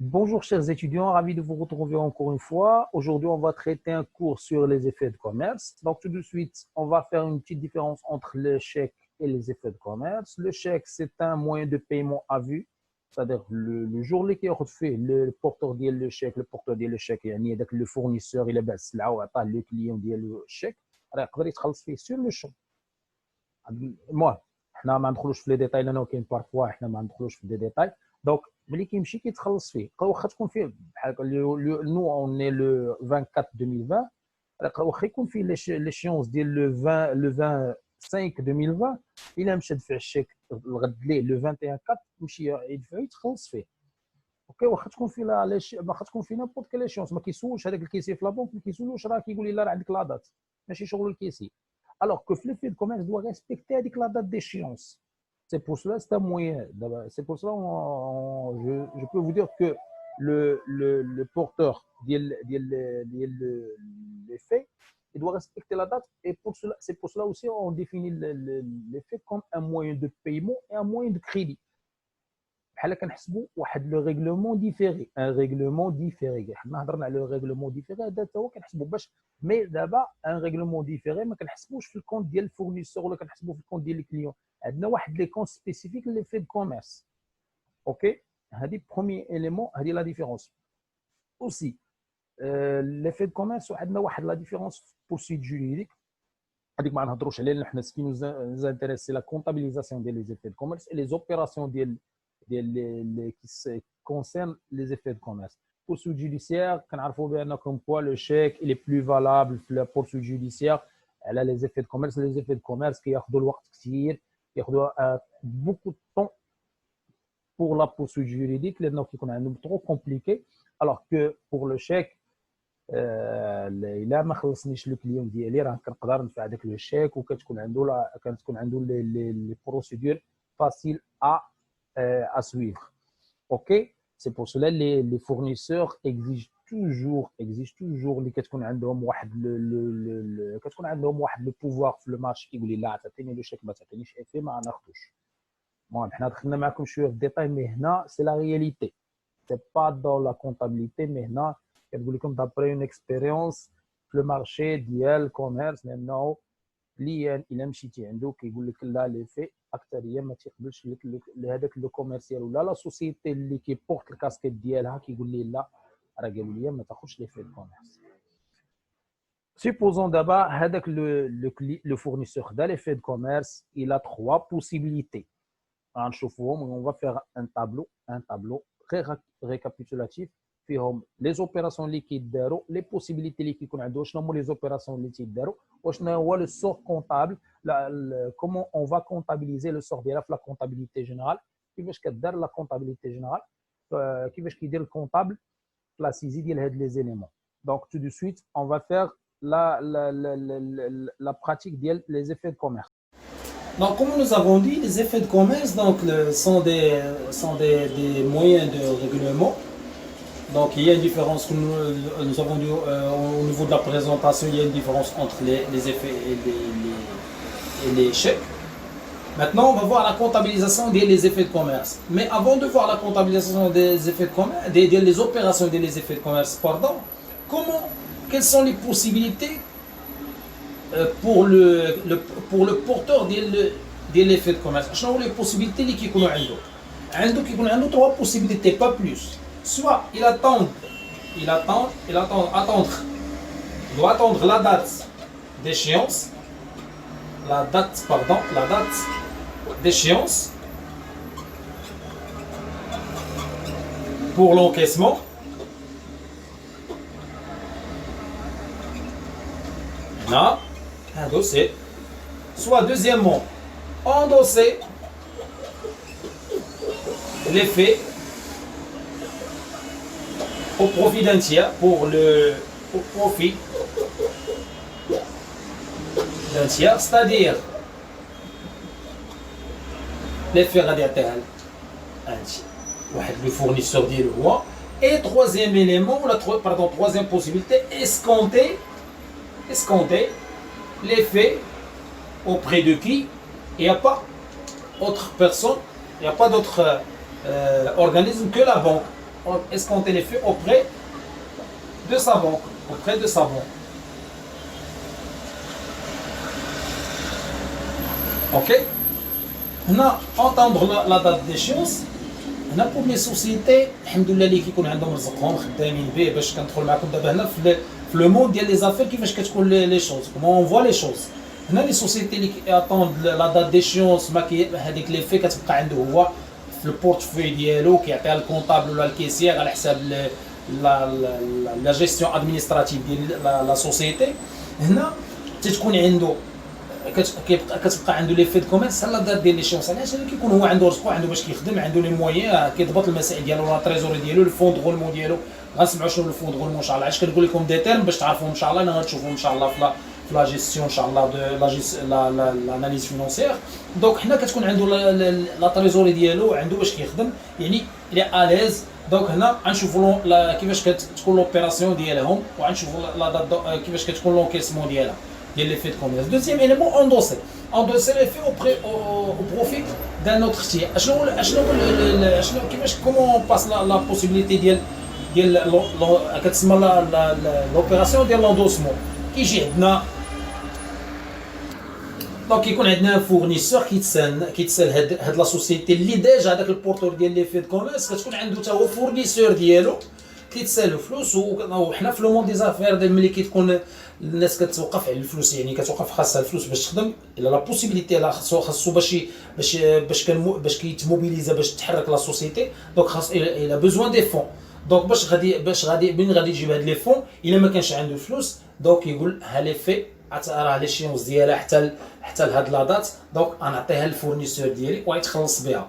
Bonjour chers étudiants, ravi de vous retrouver encore une fois. Aujourd'hui, on va traiter un cours sur les effets de commerce. Donc tout de suite, on va faire une petite différence entre le chèque et les effets de commerce. Le chèque, c'est un moyen de paiement à vue, c'est-à-dire le jour اللي كياخذ فيه le porteur ديال le chèque, le porteur ديال le chèque يعني هذاك le fournisseur il باع السلعه وعطاه le client ديالو الشيك راه يقدر يتخلص فيه sur le champ. المهم حنا ما ندخلوش في لي ديتاي لانه كاين بارفوا حنا ما ندخلوش في دي ديتاي. دونك ملي كيمشي كيتخلص فيه واخا تكون فيه بحال نو اون لو 24 2020 واخا يكون فيه ليشيونس ديال لو 20 5 2020 الا مشى دفع الشيك الغد ليه لو 21 4 يمشي يدفع يتخلص فيه. اوكي واخا تكون فيه واخا تكون فيه نابورت كال ليشيونس ما كيسولش هذاك الكيسي في لابونك ما كيسولوش راه كيقول لي لا راه عندك لا دات ماشي شغل الكيسي. Alors que le fait de commerce doit respecter la date d'échéance. C'est pour cela, c'est un moyen. C'est pour cela, je peux vous dire que le porteur des faits, il doit respecter la date. Et c'est pour cela aussi, on définit les faits comme un moyen de paiement et un moyen de crédit. بحال كنحسبوا واحد لو ريغلومون ديفيري ان ريغلومون ديفيري حنا هضرنا على لو ريغلومون ديفيري هذا حتى هو كنحسبوا باش مي دابا ان ريغلومون ديفيري ما كنحسبوش في الكونت ديال الفورنيسور ولا كنحسبوا في الكونت ديال الكليون عندنا واحد لي كونت سبيسيفيك اللي في الكوميرس. اوكي هذه بروميير اليمون هذه لا ديفيرونس اوسي لي في كوميرس وعندنا واحد لا ديفيرونس بورسيت جوريديك هذيك ما نهضروش عليها حنا سكي نوز انتريسي لا كونطابيليزاسيون ديال لي زيفي دو كوميرس اي لي زوبيراسيون ديال qui concerne les effets de commerce. Poursuite judiciaire, comme quoi le chèque il est plus valable pour la poursuite judiciaire. Elle a les effets de commerce qui ont beaucoup de temps pour la poursuite juridique, les noms qui sont trop compliqués, alors que pour le chèque, الا ما خلصنيش لو كليون ديالي راه كنقدر ندفع داك لو شيك وكتكون عنده لي بروسيدور فاسيل à suivre. Ok, c'est pour cela les fournisseurs exigent toujours اللي كتكون عندهم واحد كتكون عندهم واحد لو بوفوار في المارشي كيقول لي لا تعطيني لو شيك ما تعطينيش افي ما ناخذوش. المهم حنا دخلنا معكم شويه في الديتاي مي هنا سي لا رياليتي سي با دون لا كونطابيليتي مي هنا كنقول لكم دابري اون اكسبيريونس في المارشي ديال الكوميرس لانه كليان الا مشيتي عنده كيقول لك لا لي في اكثريه ما تيقبلش لك هذاك لو كوميرسيال ولا لا سوسيتي اللي كيبورت الكاسكيت ديالها كيقول لي لا راه قالوا لي ما تاخذش لي في الكوميرس. Supposons d'abord هذاك le fournisseur خدا لي في كوميرس il a trois possibilités. غنشوفوهم on va faire un tableau très récapitulatif فيهم لي زوبيراسيون اللي كيداروا لي بوسيبيليتي اللي كيكون عنده شنو هما لي زوبيراسيون اللي تيداروا وشنو هو لو سور كونطابل كومون اون فا كونطابيليزي لو سور ديالها في لا كونطابيليتي جينيرال كيفاش كدار لا كونطابيليتي جينيرال كيفاش كيدير الكونطابل في لا سيزي ديال هاد لي زيليمون. دونك تو دو سويت اون فا فير la pratique des effets de commerce. Donc, comme nous avons dit, les effets de commerce donc, sont des moyens de règlement. Donc, il y a une différence que nous avons dit au niveau de la présentation, il y a une différence entre les effets et les chèques. Maintenant, on va voir la comptabilisation des effets de commerce. Mais avant de voir la comptabilisation des effets de commerce, des opérations des effets de commerce, pardon, quelles sont les possibilités pour le porteur de l'effet de commerce? Quelles sont les possibilités qui sont عنده? Il y a trois possibilités, pas plus. Soit il doit attendre la date d'échéance, la date d'échéance pour l'encaissement. Là, endosser. Soit deuxièmement, endosser les faits au profit d'un tiers, au profit d'un tiers, c'est-à-dire les faits radiateurs un tiers, le fournisseur dit le roi. Et troisième élément, troisième possibilité, escompter les faits auprès de qui il n'y a pas autre personne, il n'y a pas d'autre organisme que la banque. escompter les faits auprès de sa banque. Auprès de sa banque. Ok. هنا entendre la date d'échéance. هنا pour les sociétés الحمد لله اللي كيكون عندهم رزقهم خدامين به باش كندخل معكم دابا هنا في لو مود ديال لي زافير كيفاش كتكون لي شوز كومون اون فوا لي شوز. هنا لي سوسيتي اللي كياتوند لا دات ديشيونس ما هذيك لي في كتبقى عنده هو في البورتفوي ديالو كيعطيها الكونطابل ولا الكيسير على حساب لا جيستيون ادمينستراتيف ديال لا سوسيتي. هنا تتكون عنده كتبقى عنده لي في دو كوميرس على دات ديال لي شونس. علاش كيكون هو عنده رزقو عنده باش كيخدم عنده لي مويان كيضبط المسائل ديالو لا تريزوري ديالو الفوند غولمون ديالو. غنسمعوا شنو الفوند غولمون ان شاء الله. علاش كنقول لكم دي تيرم باش تعرفوا ان شاء الله انا غتشوفوا ان شاء الله في لا جيستيون ان شاء الله دو لاناليز فينونسيير. دونك حنا كتكون عنده لا تريزوري ديالو عنده باش كيخدم يعني لي اليز. دونك هنا غنشوفوا كيفاش كتكون لوبيراسيون ديالهم وغنشوفوا لا دات كيفاش كتكون لونكيسمون ديالها ديال لي في دو كوميرس. دوزيام ايليمون اندوسي لي في او بروفيت دان اوتر تي. شنو كيفاش كومون باس لا بوسيبيليتي ديال كتسمى لوبيراسيون ديال لوندوسمون. كيجي عندنا دونك كيكون عندنا فورنيسور كيتسال هاد لا سوسيتي اللي ديجا هذاك البورتور ديال لي في دو كوميرس كتكون عنده حتى هو فورنيسور ديالو كيتسالو فلوس. وحنا في لو مون دي زافير ملي كتكون الناس كتوقف على الفلوس يعني كتوقف خاصها الفلوس باش تخدم الا لا بوسيبيليتي لا خاصو باش كيتموبيليزا باش تحرك لا سوسيتي. دونك خاص الا بوزوان دي فون. دونك باش غادي منين غادي يجيب هاد لي فون الا ما كانش عنده فلوس دونك يقول ها لي في راه لي شيونس ديالها حتى لهاد لا دات دونك غنعطيها للفورنيسور ديالي وغيتخلص بها.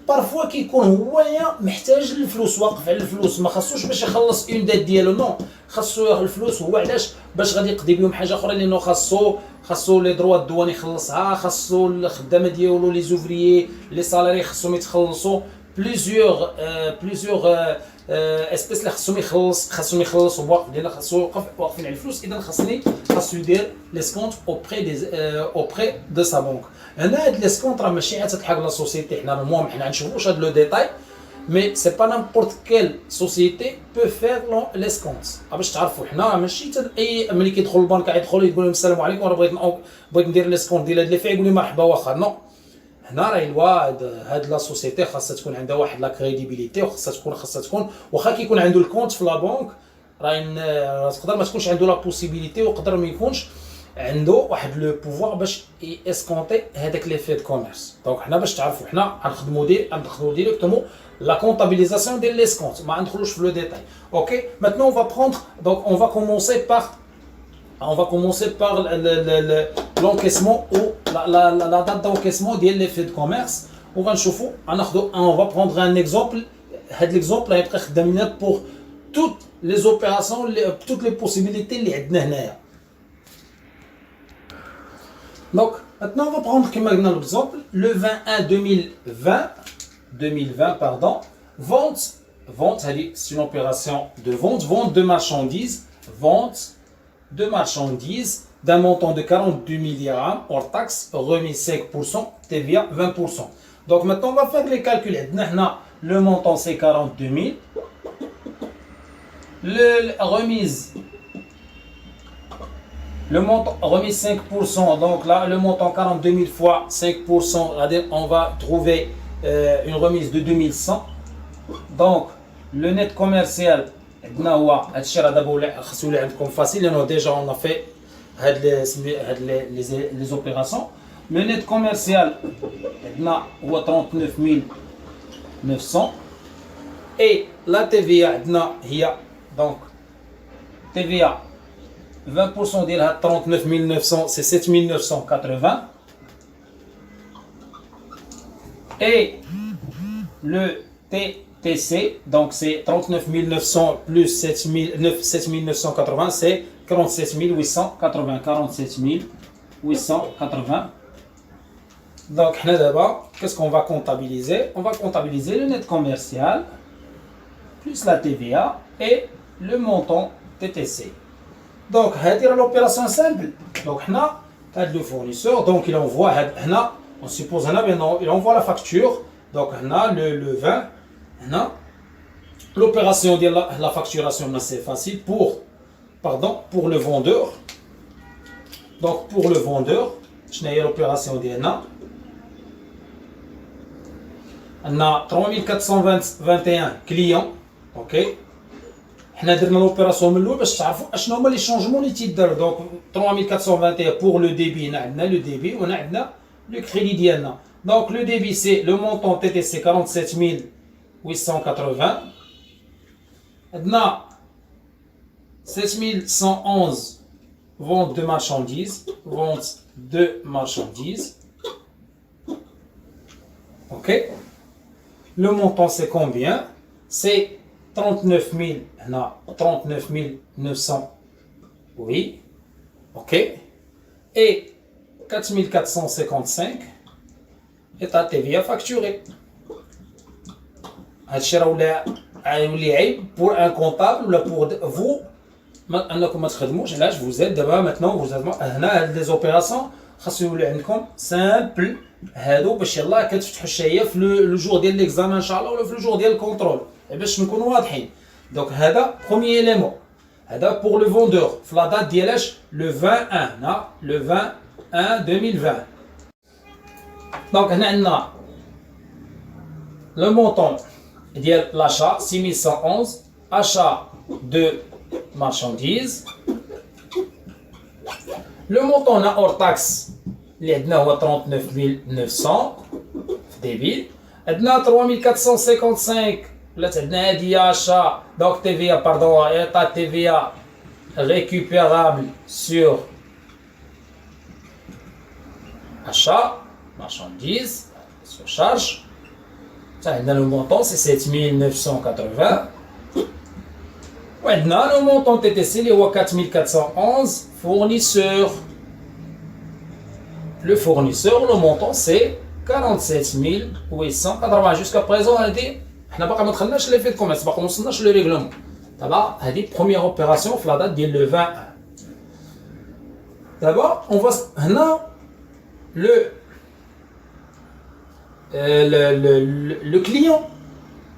بارفوا كيكون هو محتاج للفلوس واقف على الفلوس ما خاصوش باش يخلص اون دات ديالو نو خاصو ياخذ الفلوس هو علاش باش غادي يقضي بهم حاجه اخرى لانه خاصو لي دروا الدوان يخلصها خاصو الخدامه ديالو لي زوفريي لي سالاري خاصهم يتخلصوا بليزيور اسبيس اللي خاصهم يخلصوا بوقت ديالنا خاصو يوقف واقفين على الفلوس. اذا خاصو يدير لي سكونت اوبري دو سا بونك. هنا هاد لي سكونت راه ماشي عاد تلحق لا سوسيتي. حنا المهم حنا غنشوفوش هاد لو ديتاي مي سي با نامبورت كيل سوسيتي بو فير لي سكونت. باش تعرفوا حنا ماشي اي ملي كيدخل البنك يدخل يقول لهم السلام عليكم راه بغيت ندير لي سكونت ديال هاد لي في يقول لي مرحبا واخا نو. هنا راه هاد لا سوسيتي خاصها تكون عندها واحد لا كريديبيليتي وخاصها تكون واخا كيكون عنده الكونت في لا بنك راه تقدر ما تكونش عنده لا بوسيبيليتي ويقدر ما يكونش عنده واحد لو بوفوار باش اسكونتي هذاك لي في دو كوميرس. دونك حنا باش تعرفوا حنا غنخدموا ديريكتومون لا كونطابيليزاسيون ديال لي سكونت ما غندخلوش في لو ديتاي. اوكي ماتنون اون فا بروندر دونك اون فا كومونسي par l'encaissement ou la date d'encaissement ديال لي في دو كوميرس وغنشوفوا غناخذوا on va prendre un exemple. هاد l'exemple غيبقى خدام لنا pour toutes les opérations toutes les possibilités اللي عندنا هنايا. Donc maintenant on va prendre comme exemple le 2020 pardon vente c'est une opération de vente de marchandises de marchandises d'un montant de 42 000 dirhams hors taxe, remise 5%, TVA 20%. Donc maintenant on va faire les calculs. Le montant c'est 42 000. Le montant remise 5%. Donc là le montant 42 000 fois 5%, on va trouver une remise de 2100. Donc le net commercial عندنا هو هادشي راه دابا خاصو يولي عندكم فاسيل لانه ديجا اون في هاد لي زوبيراسيون. لو نيت كوميرسيال عندنا هو 39900 اي لا تي في عندنا هي دونك تي في 20% ديالها 39900 سي 7980 اي لو تي TC, donc c'est 39 900 plus 7980, c'est 47 880. 47 880. Donc, qu'est-ce qu'on va comptabiliser? On va comptabiliser le net commercial, plus la TVA et le montant TTC. Donc, c'est l'opération simple. Donc, le fournisseur, donc il envoie, on suppose, il envoie la facture. Donc, le 20. l'opération de la facturation, c'est facile pour le vendeur. Donc pour le vendeur, je n'ai l'opération d'Anna. On a 3421 clients. Ok. On a fait l'opération de l'eau. Je n'ai pas les changements les titres. Donc 3421 pour le débit. On a le débit. On a le crédit d'Anna. Donc le débit, c'est le montant TTC 47 880. On a 7111 vente de marchandises. Vente de marchandises. Ok. Le montant, c'est combien? C'est 39 000. On a 39 900. Oui. Ok. Et 4 455 est à TVA facturé. Pour un comptable ou pour vous, là, je vous aide. D'abord, maintenant, vous avez des opérations simples. هادو باش يلاه كتفتحوا الشهيه في لو جور ديال ليكزامان ان شاء الله ولا في لو جور ديال الكونترول باش نكونوا واضحين. دونك هذا بروميير إيليمون. هذا بور لو فوندور في لا دات ديالاش لو 21 نا لو 21 2020. دونك هنا عندنا لو مونطون ديال لاشا 6111 achat de marchandises. Le montant hors taxe اللي عندنا هو 39900 في ديبي. عندنا 3455 ولات عندنا هادية achat donc TVA pardon état TVA récupérable sur achat marchandise sur charge. عندنا le montant c'est 7980. وعندنا le montant TTC اللي هو 4411 fournisseur. Le fournisseur, le montant c'est 47 880. Jusqu'à présent, on a dit, on n'a pas commencé l'effet de commerce, on n'a pas commencé le règlement. D'abord, on a dit première opération, la date le 21. D'abord, on va le client,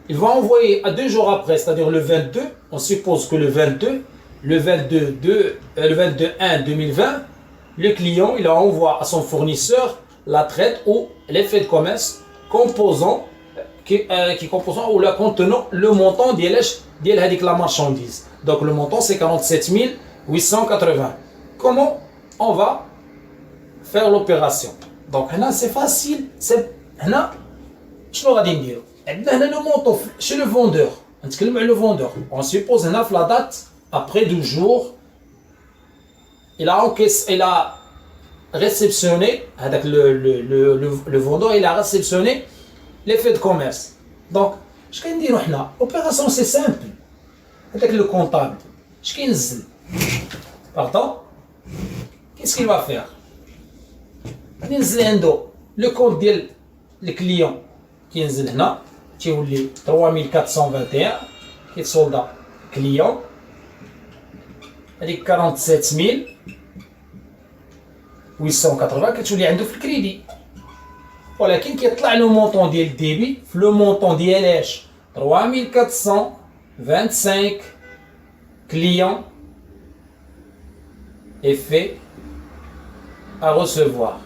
il va envoyer à 2 jours après, c'est-à-dire le 22. On suppose que le 22 1 2020. Le client, il envoie à son fournisseur la traite ou l'effet de commerce composant ou la contenant le montant de la marchandise. Donc le montant c'est 47 880. Comment on va faire l'opération? Donc là c'est facile. Là, je vais vous dire. Le montant chez le vendeur. On suppose que la date après 2 jours. Il a réceptionné, avec le vendeur, il a réceptionné l'effet de commerce. Donc, je vais dire, l'opération c'est simple. Avec le comptable, pardon, qu'est-ce qu'il va faire? Le compte du client qui est là, qui est 3421, qui est soldat client, avec 47 880 كتولي عنده في الكريدي. ولكن كيطلع له مونطون ديال الديبي في لو مونطون ديال اش 3425 clients est fait à recevoir.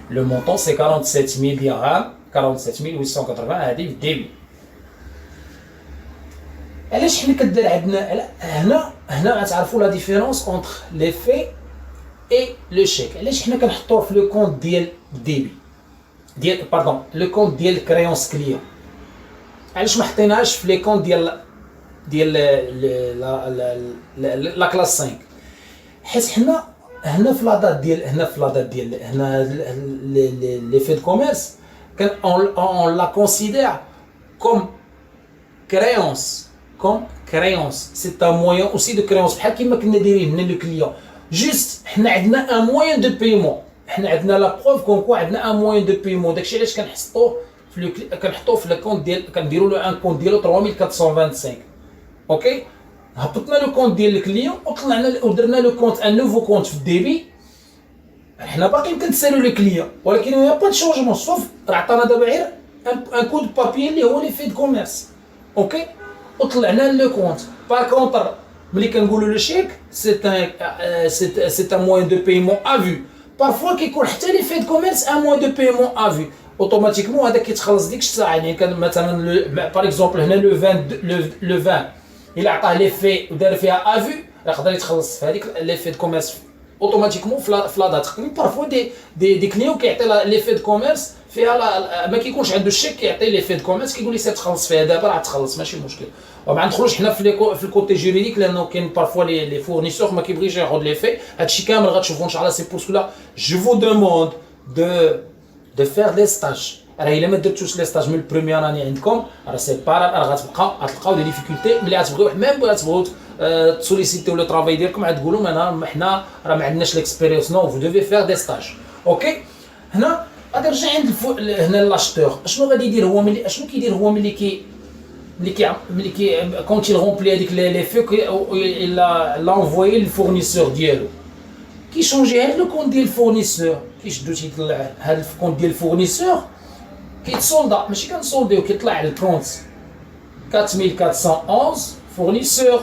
Le montant c'est 47 000 dirhams, 47 880 هذه في الديبي. علاش حنا كدير عندنا هنا غتعرفوا لا ديفيرونس اونتر لي في اي لو شيك. علاش حنا كنحطوه في لو كونت ديال الديبي ديال باردون لو كونت ديال الكريونس كليون؟ علاش ما حطيناهاش في لي كونت ديال لا كلاس 5؟ حيت حنا هنا في لا دات ديال هنا لي في دو كوميرس كان اون لا كونسيدير كوم créance, c'est un moyen aussi de créance. بحال كيما كنا دايرين هنا لو كليون جوست حنا عندنا ان موين دو بايمون. حنا عندنا لا بروف كون كو عندنا ان موين دو بايمون. داكشي علاش كنحطوه في لو كونت ديال كنديروا له ان كونت ديالو 3425. اوكي هبطنا لو كونت ديال الكليون وطلعنا ودرنا لو كونت ان نوفو كونت في الديبي. حنا باقيين كنتسالوا لو كليون ولكن ما با دو شونجمون سوف راه عطانا دابا غير un coup de papier اللي هو لي في دو كوميرس اوكي وطلعنا لو كونت باغ كونتر ملي كنقولوا لو شيك سي ان موين دو بايمون ا فيو بارفوا كيكون حتى لي في دو كوميرس ان موين دو بايمون ا فيو اوتوماتيكمون هذا كيتخلص ديك الساعه يعني كان مثلا باغ اكزومبل هنا لو 20 الا عطاه لي في ودار فيها ا فيو يقدر يتخلص في هذيك لي في دو كوميرس اوتوماتيكمون في لا دات بارفوا دي كليون كيعطي لي في دو كوميرس فيها ما كيكونش عنده الشيك كيعطي لي في دو كوميرس كيقول لي سير تخلص فيها دابا راه تخلص ماشي مشكل وما ندخلوش حنا في الكوتي جوريديك لانه كاين بارفوا لي فورنيسور ما كيبغيش ياخذ لي في هادشي كامل غتشوفوا ان شاء الله سي بورسكو لا جو فو دوموند دو فير دي ستاج راه الا ما درتوش لي ستاج من البروميير اني عندكم راه سي با راه غتلقاو دي ديفيكولتي ملي غتبغيو ميم غتبغيو تسوليسيتيو لو طرافاي ديالكم غتقولوا حنا راه ما عندناش ليكسبيريونس نو فو دوفي فير دي ستاج اوكي هنا غادي نرجع عند هنا لاشتور شنو غادي يدير هو شنو كيدير هو ملي كي كونت il رومبلي هذيك لي فو لا انفويي للفورنيسور ديالو كيشونجي هاد لو كونت ديال الفورنيسور كيشدو تيطلع هاد الكونت ديال الفورنيسور كيتصولدا ماشي كنصولديو كيطلع على الكونت 4411 فورنيسور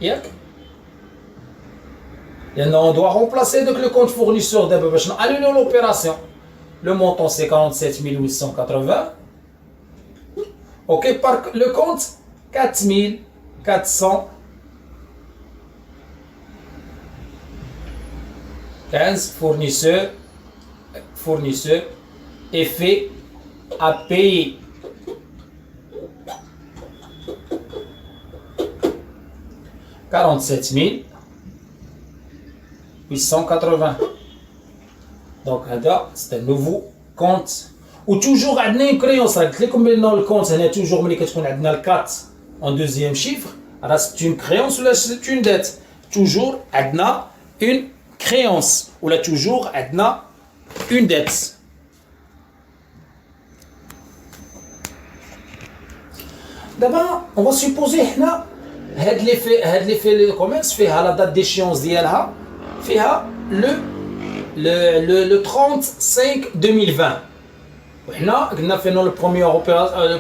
ياك لانه on doit remplacer donc le compte fournisseur d'abord باش نانيلو l'opération le montant c'est 47880 ok par le compte 4415 fournisseur effet à payer $47,880 donc c'est un nouveau compte و toujours عندنا une créance قلت لكم بان الكونت هنا toujours ملي كتكون عندنا الكات en deuxième chiffre راه c'est une créance ولا c'est une dette toujours عندنا une créance ولا toujours عندنا une dette دابا on va supposer حنا هاد لي في كوميرس فيها لا دات ديشيونس ديالها فيها le 30/5 2020 وحنا قلنا فينا لو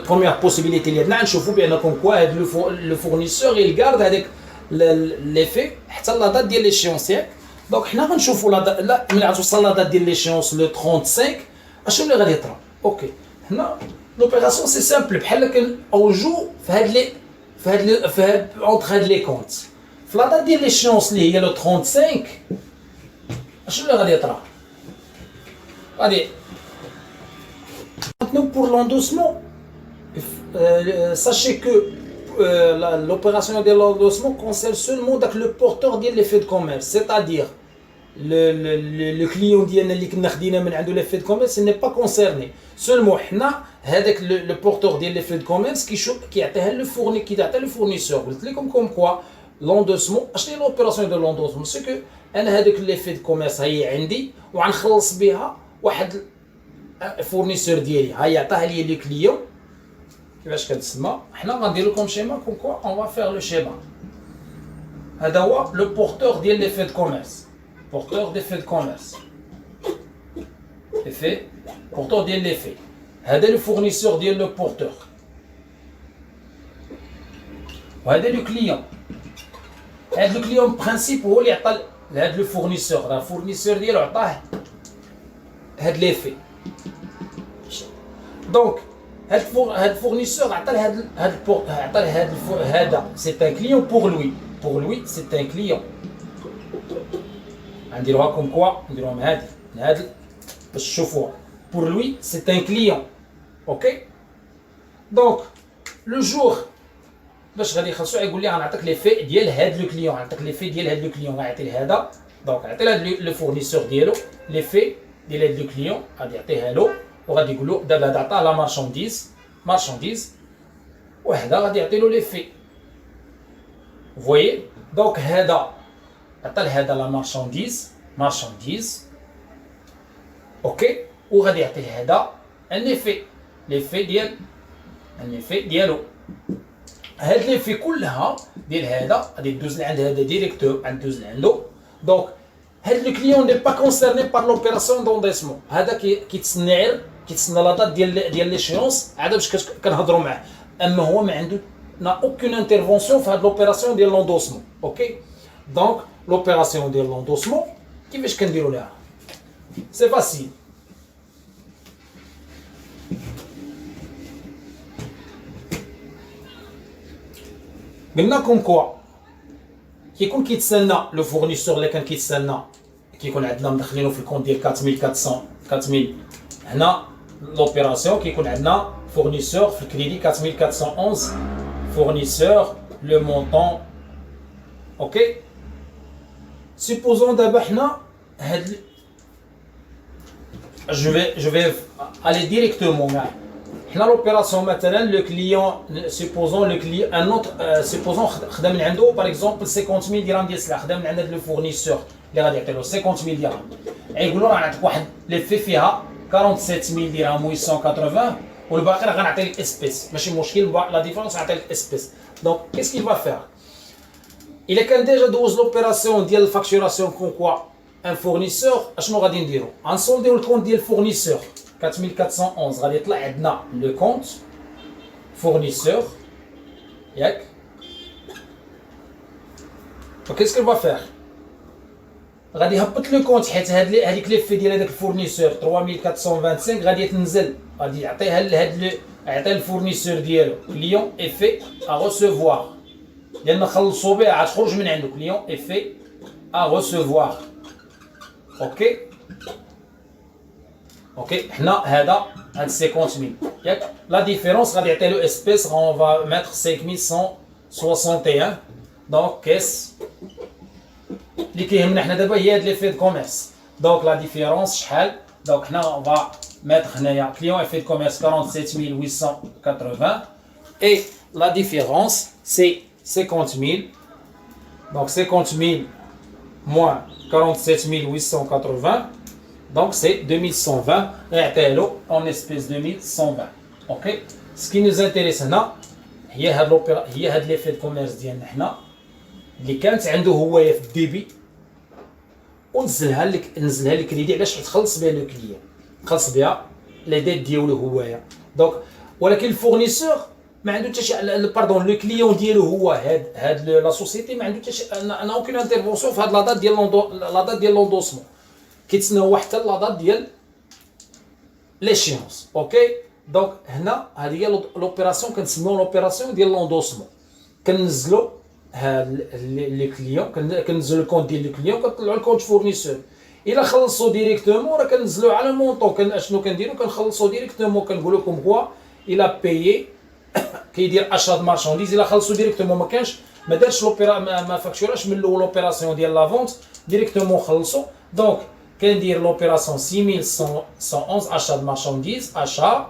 بروميير بوسيبيليتي اللي عندنا نشوفوا بانكم كوا هاد لو فورنيسور يلغارد هذيك لي في حتى لا دات ديال ليشيونس ياك دونك حنا غنشوفوا لا ملي غتوصل لا دات ديال ليشيونس لو 35 اشنو اللي غادي يطرا اوكي هنا لوبيراسيون سي سامبل بحال كنوجو في هاد اونتر هاد لي كونت في لا دات ديال ليشيونس اللي هي لو 35 اشنو اللي غادي يطرا غادي maintenant pour l'endossement sachez que l'opération de l'endossement concerne seulement le porteur de l'effet de commerce c'est-à-dire le client ديالنا اللي كنا خدينا من عنده l'effet de commerce n'est pas concerné seulement حنا هذاك le porteur de l'effet de commerce كيعطيها le fournisseur قلت لكم comme quoi l'endossement اشنو هي l'opération de l'endossement c'est que انا هذاك l'effet de commerce هي عندي وغنخلص بها واحد فورنيسور ديالي ها يعطيها لي لي كليون كيفاش كتسمى حنا غندير لكم شيما كوم كوا اون فا فير لو شيما هذا هو لو بورتور ديال لي في دو كوميرس بورتور دي في دو كوميرس effet porteur ديال لي في هذا لو فورنيسور ديال لو بورتور وهذا لو كليون هذا لو كليون برينسيپ هو اللي عطى لهذا لو فورنيسور راه الفورنيسور ديالو عطاه هاد لي في دونك هاد فورنيسور عطى هذا سي ان كليون بور لوي سي ان كليون غنديروها كوم كوا نديروهم هاد باش تشوفوها بور لوي سي ان كليون اوكي دونك لو جور باش غادي يخلصو يقول لي غنعطيك لي في ديال هاد لو كليون غنعطيك لي في ديال هاد لو كليون غيعطي لي هذا دونك غيعطي لهاد لو فورنيسور ديالو لي في ديال هاد لو كليون غادي يعطيها له وغادي يقول له دابا هذا عطاه لا مارشانديز وهذا غادي يعطي له لي في فويي دونك هذا عطى لهذا لا مارشانديز اوكي وغادي يعطي لهذا لي في ديالو هاد لي في كلها ديال هذا غادي دوز لعند هذا ديريكتور غندوز لعندو دونك هاد لو كليون ني با كونسيرني بار لوبيراسيون دونديسمون هذا كيتسنى غير كيتسنى لا دات ديال ليشيونس عاد باش كنهضروا معاه. اما هو ما عنده نا اوكين انترفونسيون في هاد لوبيراسيون ديال لوندوسمون. اوكي دونك لوبيراسيون ديال لوندوسمون كيفاش كنديروا لها؟ سي فاسيل. قلنا كوم كوا كيكون كيتسالنا لو فورنيسور اللي كان كيتسالنا كيكون عندنا مدخلينو في الكونت ديال 4400 4000 هنا لوبيراسيون كيكون عندنا فورنيسور في الكريدي 4411 فورنيسور لو مونطون. اوكي سيبوزون دابا حنا هاد je vais aller directement là. L'opération maintenant, le client, supposons le client, un autre, supposons خدم عنده par exemple 50 000 درهم ديال السلعه، خدم عند هذا الفورنيسور اللي غادي يعطي له 50 000 درهم، يقولوا راه عندك واحد لي في فيها 47 000 درهم و880 والباقي راه غنعطي لك اسبيس، ماشي مشكل لا ديفيرونس غنعطي لك اسبيس. دونك كيس كيل فا فير؟ الا كان ديجا دوز لوبيراسيون ديال الفاكتوراسيون كون كوا ان فورنيسور، اشنو غادي نديرو؟ غنسولديو الكونت ديال الفورنيسور 4411 غادي يطلع عندنا لو كونت فورنيسور ياك. فكيس كيل فا فير؟ غادي يهبط لو كونت حيت هذيك لي في ديال هذاك الفورنيسور 3425 غادي تنزل، غادي يعطيها لهاد يعطي الفورنيسور ديالو كليون ايفي ا ريسيفوار، لان خلصوا بها عاد تخرج من عنده كليون ايفي ا ريسيفوار. اوكي اوكي حنا هاد 50000 ياك. لا ديفيرونس غادي يعطي له اسبيس اون فا ميتر 5161. دونك كيس اللي كيهمنا حنا دابا هي هاد لي في دو كوميرس. دونك لا ديفيرونس شحال؟ دونك حنا اون فا ميتر هنايا كليون في دو كوميرس 47880 اي لا ديفيرونس سي 50000. دونك 50000 moins 47880 donc c'est 2120 et en espèce 2120. ok ce qui nous intéresse هنا هي هاد ليفي دو كوميرس ديالنا حنا اللي كانت عنده هوايه في الديبي ونزلها لك كريدي. علاش؟ تخلص بها لو كليون، تخلص بها لي ديت ديالو هوايه. دونك ولكن الفورنيسور ما عنده حتى شي باردون لو كليون ديالو هو هاد لا سوسيتي ما عنده حتى شي انا اوكين انترفونسيون في هاد لا دات ديال لوندوسمون، كيتسنى هو حتى لا دات ديال ليشيونس. اوكي دونك هنا هذه هي لوبيراسيون كنسميو لوبيراسيون ديال لوندوسمون. كنزلوا هاد لي كليون، كنزلوا الكونت ديال لي كليون، كنطلعوا الكونت فورنيسور. الا خلصوا ديريكتومون راه كنزلوا على المونطون. اشنو كنديروا؟ كنخلصوا ديريكتومون. كنقول لكم هو الا بايي كيدير اشاد مارشانديز، الا خلصوا ديريكتومون ما كانش ما دارش لوبيرا ما فاكتوراش من الاول لوبيراسيون ديال لا فونت ديريكتومون خلصوا. دونك كندير لوبيراسيون 6111 اشاد مارشانديز اشا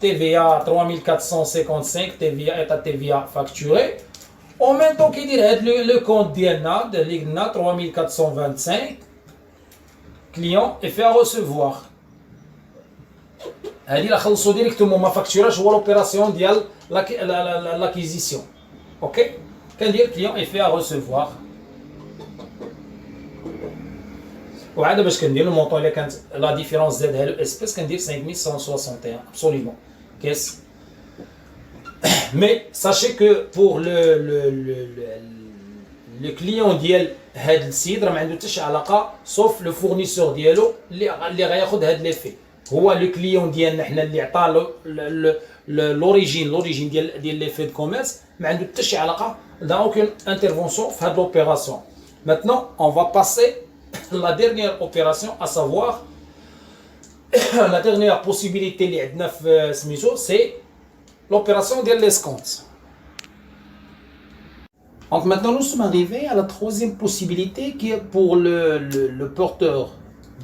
TVA 3455 TVA état TVA facturé. En même temps كيدير هاد لو كونت ديالنا اللي قلنا 3425 كليون ايفي ا ريسيفوار. هادي لا خلصوا ديريكتومون ما فاكتوراش هو لوبيراسيون ديال لاكيزيسيون. اوكي كندير كليون ايفي ا ريسيفوار. وعاد باش كندير المونطون اللي كانت لا ديفيرونس زادها لو اسبيس كندير 5161 ابسوليومون كيس. Mais sachez que pour le client ديال هاد السيد راه ما عنده حتى شي علاقه سوف لو فورنيسور ديالو اللي غياخذ هاد لي في. هو لو كليون ديالنا حنا اللي عطى لوريجين ديال لي في دو كوميرس ما عنده حتى شي علاقه دا اوكين انترفونسيون في هاد لوبيراسيون. Maintenant on va passer la dernière opération à savoir la dernière possibilité اللي عندنا في سميتو سي l'opération de l'escompte. Donc maintenant nous sommes arrivés à la troisième possibilité qui est pour le porteur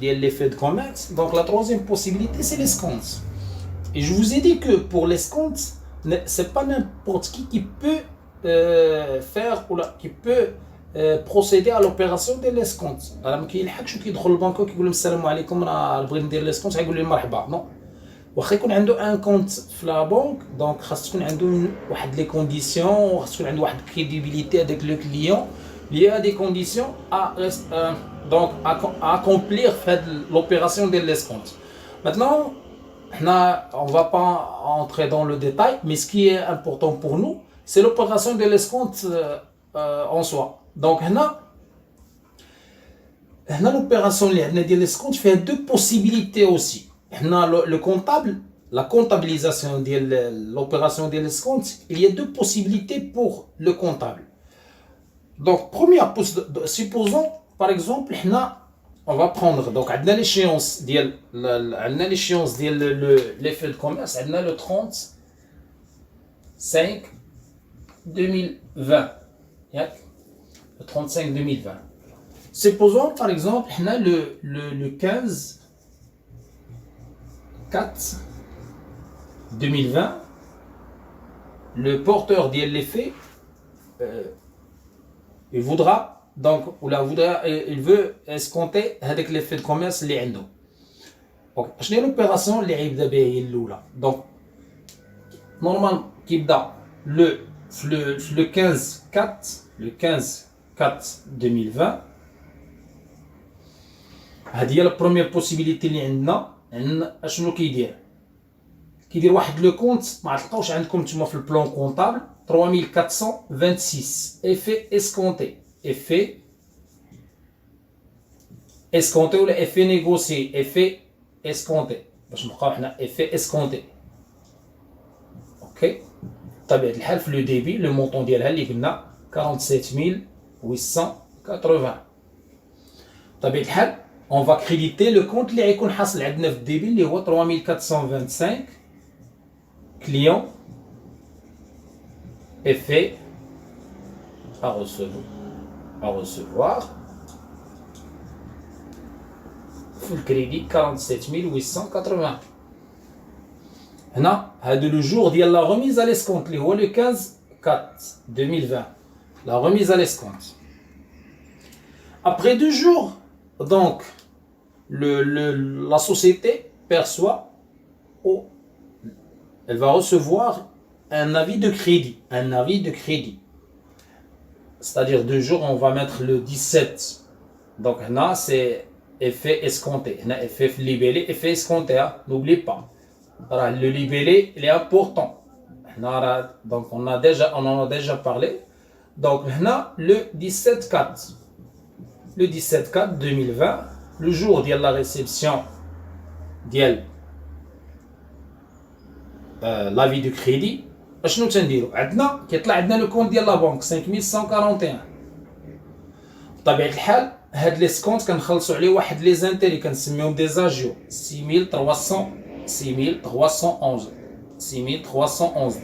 de l'effet de commerce. Donc la troisième possibilité c'est l'escompte. Et je vous ai dit que pour l'escompte, c'est pas n'importe qui peut faire ou qui peut procéder à l'opération de l'escompte. راه ما كيلحقش وكيدخل للبنك وكيقول لهم السلام عليكم راه بغيت ندير l'escompte غيقول لي مرحبا. نو واخا يكون عنده ان كونت في لا بنك دونك خاص تكون عنده واحد لي كونديسيون وخاص تكون عنده واحد كريديبيليتي هذاك لو كليون لي ا دي كونديسيون دونك اكومبلير في هاد لوبيراسيون ديال ليسكونت. Maintenant On ne va pas entrer dans le détail, mais ce qui est important pour nous, c'est l'opération de l'escompte en soi. Donc, l'opération de l'escompte fait deux possibilités aussi. Le comptable, la comptabilisation de l'opération de l'escompte, il y a deux possibilités pour le comptable. Donc, première, supposons, par exemple, on va prendre, donc, on a l'échéance de l'effet de commerce, on a le 35 2020. Le 35 2020. Supposons, par exemple, on a le 15 4 2020, le porteur de l'effet, il voudra, donc, il veut escompter avec l'effet de commerce اللي عنده. Donc, شنو هي l'opération اللي غيبدا بها هي الاولى؟ Donc, normalement كيبدا le 15 4 2020. هذه هي la première possibilité اللي عندنا اشنو كيدير واحد لو كونت ما تلقاوش عندكم نتوما في البلان كونطابل 3426 effet escompté ولا effet négocié effet escompté باش نبقاو حنا effet escompté. اوكي بطبيعة الحال في لو ديبي لو مونطون ديالها اللي قلنا 47880. بطبيعة الحال on va créditer le compte اللي غيكون حاصل عندنا في الديبي اللي هو 3425 client effet à recevoir full crédit 47880. هنا هذا لو jour ديال la remise à l'escompte اللي هو le 15 4 2020 la remise à l'escompte. Après 2 jours, donc la société perçoit elle va recevoir un avis de crédit. C'est-à-dire 2 jours, on va mettre le 17. Donc là, c'est effet escompté. Là, effet libellé, effet escompté. Hein? N'oubliez pas. Alors, le libellé, il est important. Donc on en a déjà parlé. Donc là, le 17-4. Le 17-4 2020, le jour de la réception de l'avis de crédit. شنو تنديرو عندنا كيطلع عندنا لو كونت ديال لا بنك 5141. بطبيعه الحال هاد لي سكونت كنخلصوا عليه واحد لي زانتيري كنسميهم دي زاجيو 6311.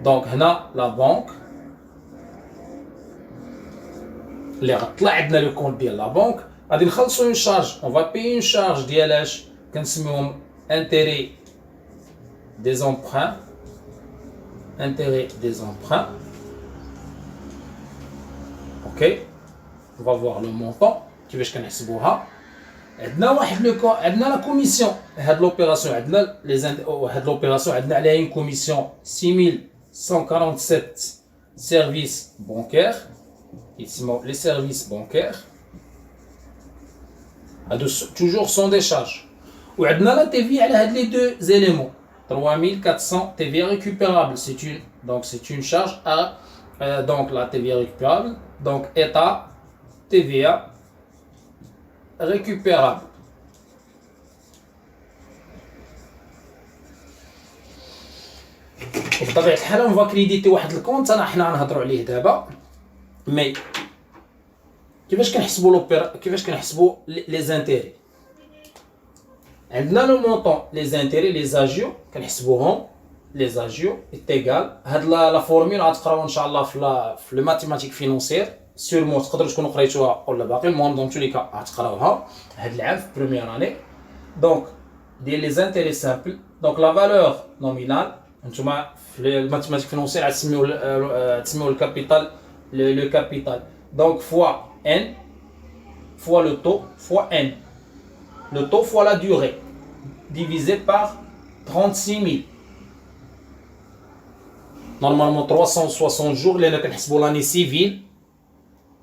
دونك هنا لا بنك اللي غطلع عندنا لو كونت ديال لا بنك غادي نخلصوا اون شارج اون فا باي اون شارج ديال اش كنسميهم انتيري des emprunts. Ok, on va voir le montant كيفاش كنحسبوها. عندنا واحد لو عندنا لا كوميسيون هاد لوبيراسيون عندنا هاد لوبيراسيون عندنا عليها une commission 6147 services bancaires يتسموا les services bancaires هادو toujours sont des charges. وعندنا لا TV على هاد لي دو éléments 3400 TVA récupérable, c'est une charge à donc la TVA récupérable, donc état TVA récupérable. بطبيعة الحال on va créditer واحد الكونت حنا غنهضروا عليه دابا. مي كيفاش كنحسبوا لي زانتيري؟ عندنا لو مونطون لي زانتيري لي زاجيو كنحسبوهم لي زاجيو ايتيغال هاد لا فورمول غتقراو ان شاء الله في لو ماتيماتيك فينونسيير سيرمون تقدروا تكونوا قريتوها ولا باقي المهم دون تولي كا غتقراوها هاد العام في بروميير اني. دونك ديال لي زانتيري سامبل دونك لا فالور نومينال نتوما في الماتيماتيك فينونسيير تسميو الكابيتال لو كابيتال دونك فوا ان فوا لو تو فوا ان le taux fois la durée divisé par 36 000. Normalement 360 jours لأن كنحسبوا l'année civile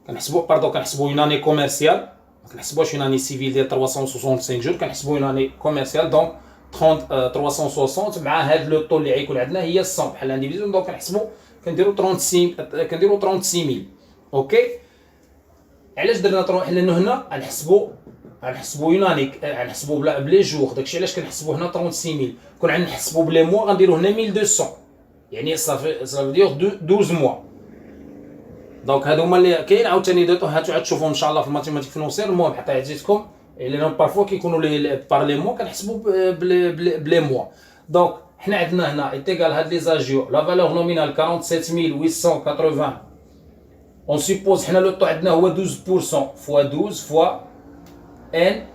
كنحسبوا une année commerciale ما كنحسبوش une année civile ديال 365 jours كنحسبوا une année commerciale donc 30 360 مع هذا لو طول اللي غيكون عندنا هي 100 بحال لانديفيزيون. دونك كنحسبوا كنديروا 36000. اوكي. علاش درنا لانه هنا غنحسبوا يونانيك، غنحسبوا بلي جور. داكشي علاش كنحسبوا هنا 36000. كون غنحسبوا بلي موا غنديروا هنا 1200، يعني صافي دير 12 موا. دونك هادو هما اللي كاين. عاوتاني هاتو عاد تشوفوا ان شاء الله في الماتيماتيك فينونسيير. المهم حتى عزيزكم لانهم بارفوا كيكونوا لي بار لي موا كنحسبوا بلي موا. دونك حنا عندنا هنا ايتيغال هاد لي زاجيو لا فالور نومينال 47880. اون سيبوز حنا لو طو عندنا هو 12% فوا 12 فوا ان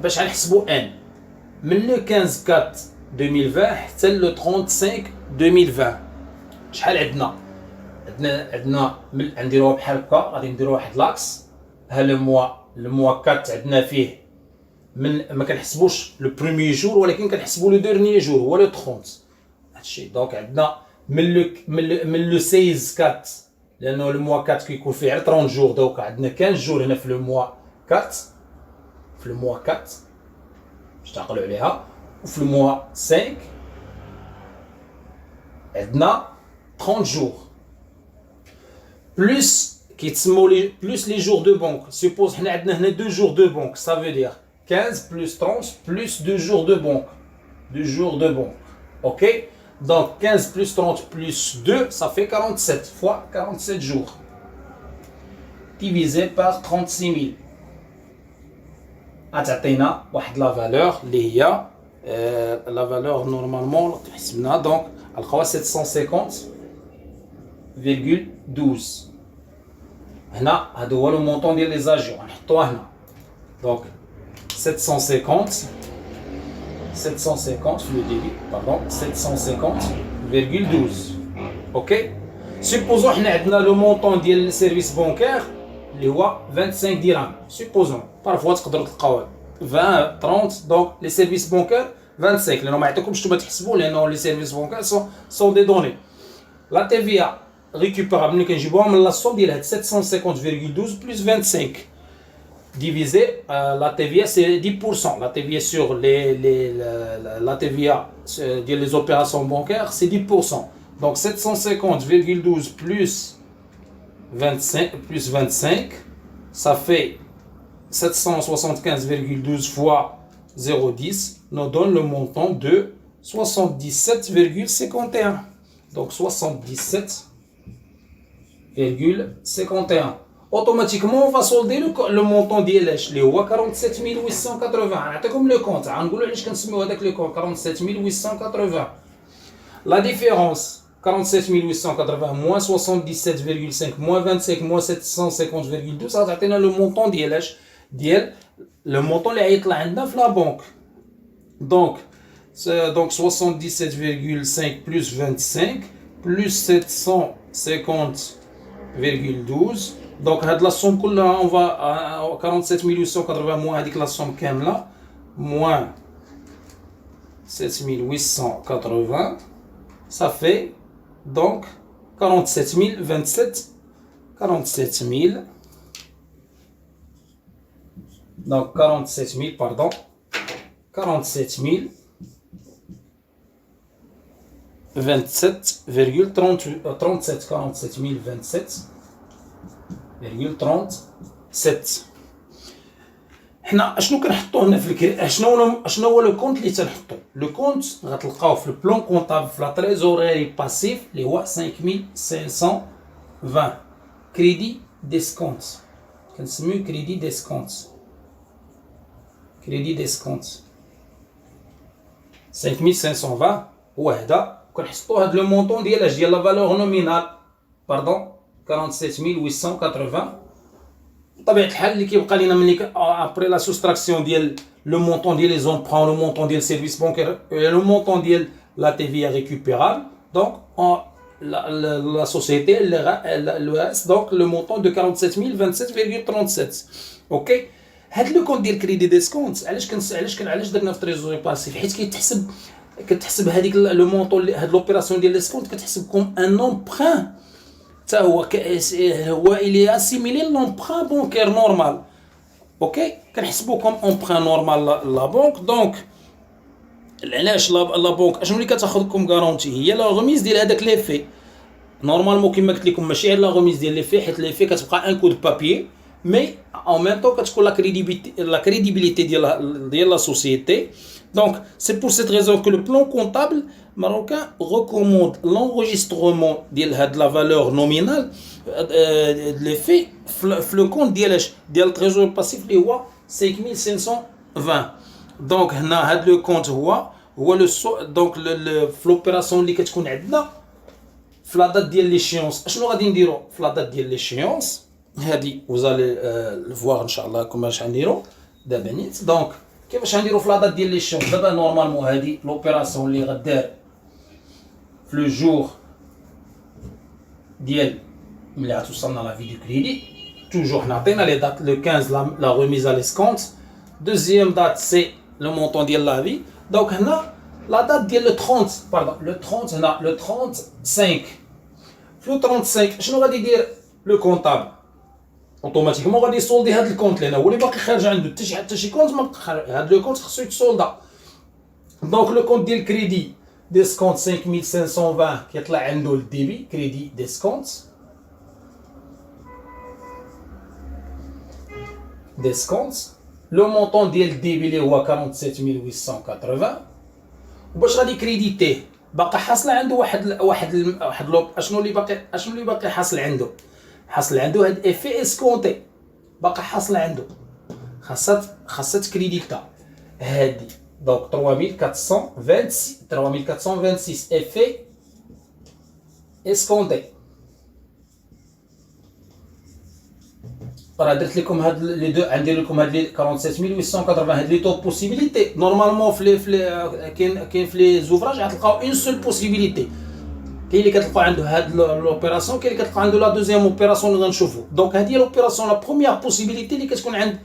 باش غنحسبوا ان من لو 15 4 2020 حتى لو 35 2020. شحال عندنا نديروها بحال هكا. غادي نديرو واحد لاكس. ها لو موا 4 عندنا فيه من ما كنحسبوش لو بروميير جور ولكن كنحسبوا لو ديرنيير جور هو لو 30. هادشي دونك عندنا من لو 16 4 لانه لو موا 4 كيكون فيه غير 30 جور. دونك عندنا 15 جور هنا في لو موا 4 باش تعقلوا عليها. وفي لو موا 5 عندنا 30 جور بلس كيتسموا لي بلس لي جور دو بونك. سيبوز حنا عندنا هنا 2 جور دو بونك، ça veut dire 15 plus 30 plus 2 jours de banque. 2 jours de banque. Ok. Donc 15 plus 30 plus 2, ça fait 47 fois 47 jours. Divisé par 36 000. غتعطينا واحد لا فالور اللي هي لا فالور نورمالمون حسبناها. دونك غنلقاوها 750,12. هنا هذا هو لو مونطون ديال لي زاجيو غنحطوها هنا. دونك 750 في le débit, pardon, 750,12. Ok. Supposons حنا عندنا لو مونطون ديال السيرفيس بونكير اللي هو 25 درهم. Supposons parfois تقدروا تلقاوه 20 30. دونك لي سيرفيس بونكير 25 لانه ما يعطيكمش نتوما تحسبوا لانه لي سيرفيس بونكير سون دي دوني. لا تي في récupérable ملي كنجيبوها من لا سوم ديال هاد 750,12 plus 25 divisé la TVA c'est 10%. La TVA sur la TVA des opérations bancaires c'est 10%. Donc 750,12 plus 25 ça fait 775,12 fois 0,10 nous donne le montant de 77,51. Donc 77,51. Automatiquement on va solder le montant ديالاش اللي هو 47880. نعطيكم لو كونت غنقولوا علاش كنسميو هذاك لو كونت 47880. لا ديفيرونس 47880 moins 77,5 moins 25 moins 750,12 غتعطينا لو مونطون ديالاش ديال لو مونطون اللي غيطلع عندنا في لا بنك. دونك 77,5 plus 25 plus 750,12. دونك هاد لا سوم كلها اون فا 47880 موان هذيك لا سوم كامله موان 7880 ça fait donc 47027 47000 donc 47000 pardon 47000 27,37 47027,37. حنا اشنو كنحطو هنا في شنو هو لو كونت اللي تنحطو؟ لو كونت غتلقاوه في البلان كونطابل في لا تريزوريري باسيف اللي هو 5520 كريدي ديسكونت. كنسميو كريدي ديسكونت 5520 هو هذا. كنحطو هاد لو مونطون ديال ديال لا فالور نومينال باردون 47880. بطبيعه الحال اللي كيبقى لينا ملي ابري لا سوستراكسيون ديال لو مونطون ديال لي زونبرون لو مونطون ديال سيرفيس بانكير لو مونطون ديال لا تي في ريكوبيرابل دونك la société le reste donc le montant de 47027,37. ok. هاد لو كونت ديال كريدي ديسكونت علاش درنا في تريزوري باسيف؟ حيت كتحسب هذيك لو مونطون هاد لوبيراسيون ديال ديسكونت كتحسب كوم ان امبران حتى هو الي اسيميلي لومبران بونكير نورمال. اوكي. كنحسبو كوم امبران نورمال لا بونك. دونك علاش لا بونك اشنو اللي كتاخذ كوم غارونتي؟ هي لا غوميز ديال هذاك لي في. نورمالمون كما قلت لكم ماشي غير لا غوميز ديال لي في، حيت لي في كتبقى ان كود بابيي، مي en même temps كتكون la crédibilité ديال la société. Donc c'est pour cette raison que le plan comptable marocain recommande l'enregistrement ديال هاد la valeur nominale les faits في le compte ديال trésor passif اللي هو 5520. دونك هنا هاد لو كونت هو دونك في لوبيراسيون اللي كتكون عندنا في لا دات ديال ليشيونس. اشنو غادي نديرو في لا دات ديال ليشيونس هادي؟ وزالي فواغ ان شاء الله كيفاش غنديرو دابا نيت. دونك كيفاش غنديرو في لا دات ديال ليشيونس؟ دابا نورمالمون هادي لوبيراسيون اللي غدار في لو جور ديال ملي غتوصلنا لا في دو كريدي. توجور حنا عطينا لي دات لو 15 لا ريميز ا ليسكونت. دوزيام دات سي لو مونطون ديال لا في. دونك هنا لا دات ديال لو 30 باردون لو 30 هنا لو 35. في لو 35 شنو غادي يدير لو كونطابل؟ اوتوماتيكمون غادي يسولدي هاد الكونت لان هو اللي باقي خارج عنده حتى شي كونت ما هاد لو كونت خصو يتسولدا. دونك لو كونت ديال كريدي ديسكونت 5520 كيطلع عنده الديبي كريدي ديسكونت لو مونطون ديال الديبي اللي هو 47880. وباش غادي كريديتيه باقي حاصل عنده واحد اشنو اللي باقي حاصل عنده؟ حاصل عنده هاد افي اسكونتي باقي حاصل عنده، خاصها تكريديتا هادي. دونك 3426 افي اسكونتي. راه درت لكم هاد لي دو، غندير لكم هاد لي 47880 هاد لي تو بوسيبيليتي. نورمالمون كاين في لي زوفراج غتلقاو اون سول بوسيبيليتي. كاين اللي كتلقاو عنده هاد لوبيراسيون، كاين اللي كتلقاو عنده لا دوزيام اوبيراسيون اللي غنشوفو. دونك هادي هي لوبيراسيون لا بروميير بوسيبيليتي اللي كتكون عند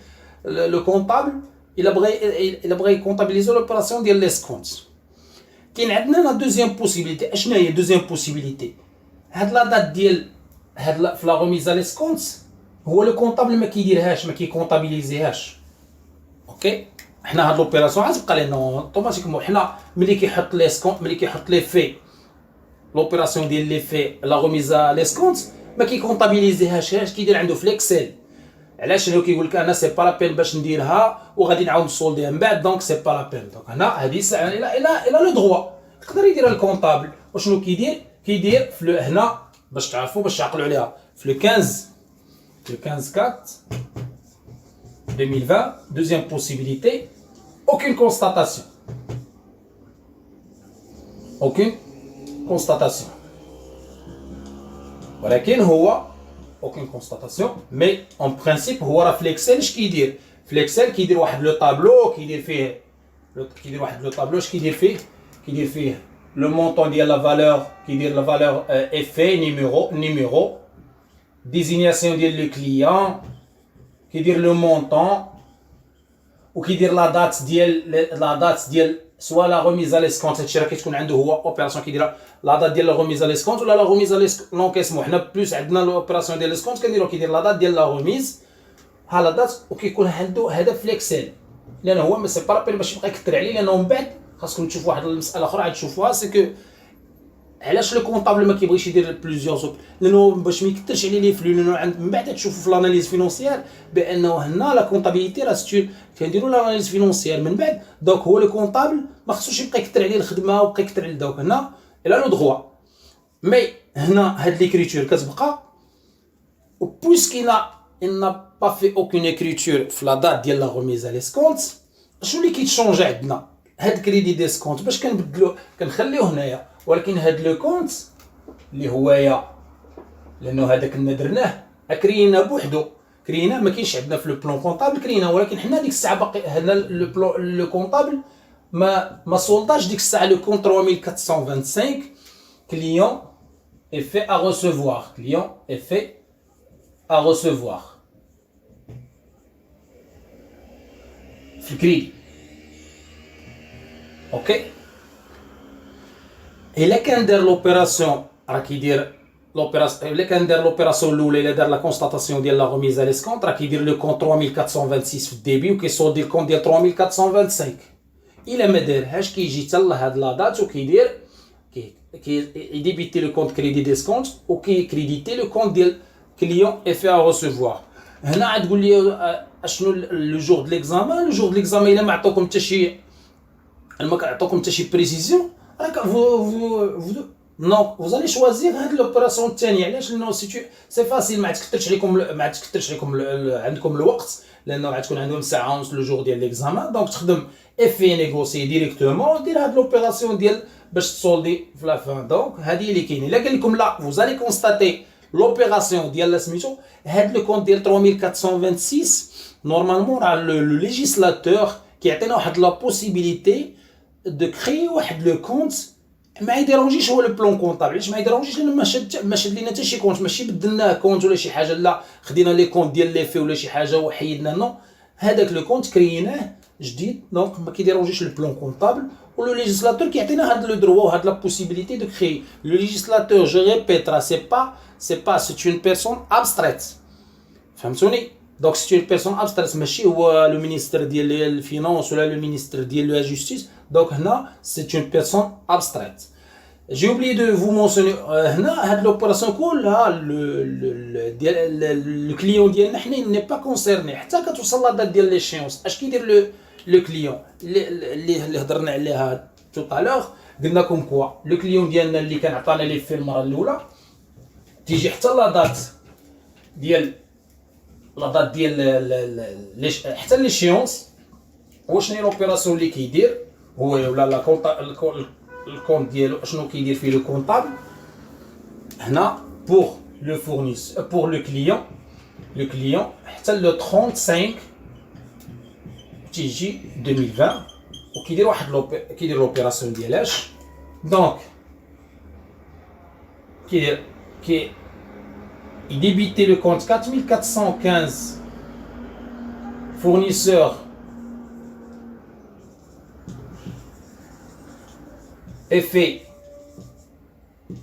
لو كونطابل الا بغى يكونطابيليزو لوبيراسيون ديال ليسكونت. كاين عندنا لا دوزيام بوسيبيليتي. اشنا هي دوزيام بوسيبيليتي؟ هاد لا دات ديال هاد في لا غوميزا ليسكونت هو لو كونطابل ما كيديرهاش، ما كيكونطابيليزيهاش. اوكي حنا هاد لوبيراسيون غتبقى لنا اوتوماتيكمون. حنا ملي كيحط ليسكونت، ملي كيحط لي في لوبيراسيون ديال لي في لا غوميزا ليسكونت ما كيكونطابيليزيهاش، كيدير عنده في ليكسيل. علاش؟ لانه كيقول لك انا سي با لا بين باش نديرها وغادي نعاود نسولديها من بعد، دونك سي با لا بين. دونك هنا هذه الى لو دروا يقدر يديرها الكونطابل. وشنو كيدير في هنا باش تعرفوا باش تعقلوا عليها في لو 15 2020 deuxième possibilité aucune constatation ولكن هو aucune constatation. mais en principe هو راه في الاكسل اش كيدير؟ في الاكسل كيدير واحد لو طابلو، كيدير فيه لو مونطون ديال لا فالور، كيدير لا فالور effet numéro désignation ديال لو كليون، كيدير لو مونطون وكيدير لا دات ديال سوا لا غوميز ليسكونت. هادشي راه كتكون عنده هو اوبيراسيون كيدير لا دات ديال لا غوميز ليسكونت ولا لا غوميز لونكيسمون. حنا بلوس عندنا لوبيراسيون ديال ليسكونت كيدير لا دات ديال لا غوميز ها لا دات، وكيكون عنده هدف في الاكسل. لان هو ما سي با لابين باش يبقى يكثر عليه، لانه من بعد خاصكم تشوفوا واحد المساله اخرى عاد تشوفوها. سي كو علاش لو كونطابل ما كيبغيش يدير بلوزيور لانه باش ما يكثرش عليه لي فلو، لانه من بعد تشوفوا في لاناليز فينونسيير بانه هنا لا كونطابيليتي راه ستيل كنديروا لاناليز فينونسيير من بعد. دونك هو لو كونطابل ما خصوش يبقى يكثر عليه الخدمه ويبقى يكثر عليه. دونك هنا الى لو دروا مي هنا هاد ليكريتور كتبقى و بويسكينا n'a pas fait aucune écriture في لا دات ديال لا غوميز ليسكونت. شنو اللي كيتشونجا عندنا؟ هاد كريدي ديسكونت باش كنبدلو كنخليوه هنايا، ولكن هاد لو كونت اللي هويا لانه هذاك كنا درناه كرينا بوحدو، كرينا ما كاينش عندنا في لو بلون كونطابل كرينا، ولكن حنا ديك الساعه باقي هنا لو كونطابل ما سولطاش ديك الساعه لو كونت 3425 كليون effet à recevoir client effet à recevoir في الكريدي. اوكي الا كان دار لوبيراسيون راه كيدير لوبيراسيون، الا كان دار لوبيراسيون الاولى الا دار لا كونستاتاسيون ديال لا غوميز على ليسكونت راه كيدير لو كونت 3426 في الديبي وكيصودي الكونت ديال 3425. الا ما دارهاش كيجي حتى لهاد لا دات وكيدير يديبيتي لو كونت كريدي ديسكونت وكيكريديتي لو كونت ديال كليون اي ا ريسيفوار. هنا عاد تقول لي اشنو لو جور د ليكزامان. لو جور د ليكزامان الا ما عطوكم حتى شي ما كيعطوكم حتى شي بريسيزيون راك نو vous allez choisir هاد لوبيراسيون الثانيه. علاش؟ لانه سي فاسيل، ما تكثرش عليكم عندكم الوقت، لانه عاد تكون عندهم ساعه ونص لو جور ديال ليكزامان. دونك تخدم افي نيغوسي ديريكتومون دير هاد لوبيراسيون ديال باش تصولدي في لا فان. دونك هذه اللي كاينين. الا قال لكم لا vous allez constater l'opération ديال سميتو هاد لو كونت ديال 3426 نورمالمون راه لو ليجيسلاتور كيعطينا واحد لا بوسيبيليتي دو كريي واحد لو كونت ما يديرونجيش هو لو بلون كونطابل. علاش ما يديرونجيش؟ لانه ما شاد لينا حتى شي كونت، ماشي بدلناه كونت ولا شي حاجه، لا خدينا لي كونت ديال لي في ولا شي حاجه وحيدنا. نو هذاك لو كونت كرييناه جديد، دونك ما كيديرونجيش لو بلون كونطابل. ولو ليجيسلاتور كيعطينا هاد لو دروا وهاد لا بوسيبيليتي دو كريي. لو ليجيسلاتور جو ريبيت راه سي اون بيرسون ابستريت، فهمتوني؟ دونك سي اون بيرسون ابستريت، ماشي هو لو مينيستر ديال الفينانس ولا لو مينيستر ديال لا جوستيس. دونك هنا سي اون بيرسون ابستريت. J'ai oublié de vous mentionner هنا هاد لوبيراسيون كلها le client ديالنا حنا n'est pas concerné حتى كتوصل لا دات ديال ليشيونس. اش كيدير لو كليون اللي هضرنا عليها تو طالور؟ قلنا لكم كوا لو كليون ديالنا اللي كان عطانا ليه في المره الاولى تيجي حتى لا دات ديال حتى ليشيونس. واش هي لوبيراسيون اللي كيدير هو ولا لا الكونت ديالو اشنو كيدير فيه لو كونطابل؟ هنا بور لو فورنيس بور لو كليون حتى لو 35 تيجي 2020 وكيدير واحد كيدير لوبيراسيون ديالاش. دونك كيدير يديبيتي لو كونت 4415 فورنيسور effet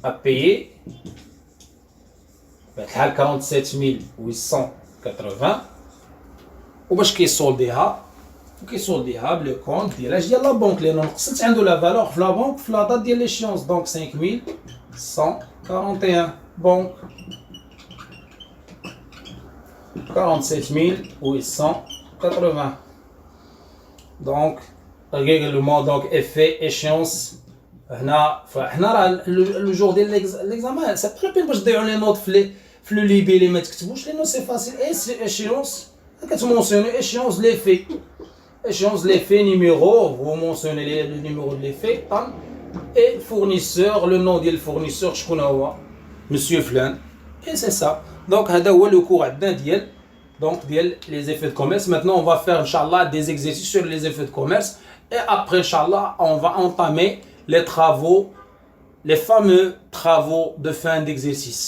à payer بحال 47880 وباش كيسولديها بلو كونت ديال اش ديال لا بنك لانه نقصت عنده لا فالور في لا بنك في لا دات ديال ليشيونس. دونك 5141 بنك 47880. دونك règlement donc effet échéance. هنا فحنا راه لو جور ديال ليكزامان سي با بين باش تضيعوا لي نوت في لو ليبي اللي ما تكتبوش لانه سي فاسيل. échéance كتمونسيوني échéance لي في échéance لي في نيميرو vous mentionnez le numéro de l'effet et fournisseur le nom ديال الفورنيسور شكون هو مسيو فلان et c'est ça. donc هذا هو لو كور عندنا ديال donc les effets de commerce. Maintenant on va faire inchallah des exercices sur les effets de commerce et après inchallah on va entamer les fameux travaux de fin d'exercice.